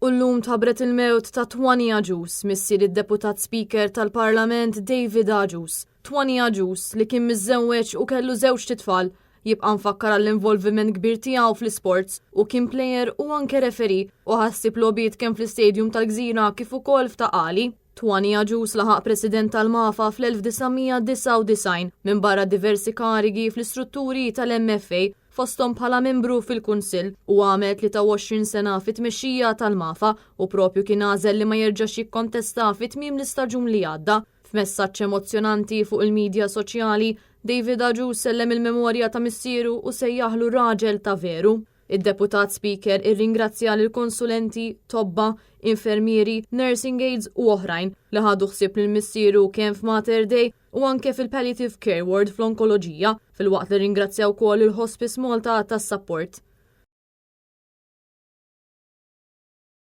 U llum tabret il-mewt ta' Twani Aġus, missier id-deputat speaker tal-Parlament David Aġus. Twani Aġus li kien miżżewweġ u kellu żewġ titfal jibqa' nfakkar għall-involviment kbir tiegħu fl-isports u kien plejer u anke referi u ħassib logħbiet kemm fl-istadium tal-Gżira kif ukoll f'Taqali. Twani Aġus laħaq president tal-Mafa fl-1999 minn barra diversi karigi fl-istrutturi tal-MFA fosthom bħala membru fil-Kunsill u għamel 23 sena fit-tmexxija tal-Mafa u propju kien għażel li ma jerġax jikkontesta fit-tmiem l-istaġun li għadda. F'messaġġ emozjonanti fuq il-medja soċjali, David Aġus sellem il-memorja ta' missieru u sejjaħlu raġel ta' veru. Id-deputat speaker irringrazzja lil konsulenti, tobba, infermieri, nursing aides u oħrajn li ħadu ħsieb lil missieru kemm f'Mater Dei u anke fil-Palliative Care Ward fl-onkoloġija, fil-waqt li ringrazzjaw ukoll il-Hospice Malta tas-sapport.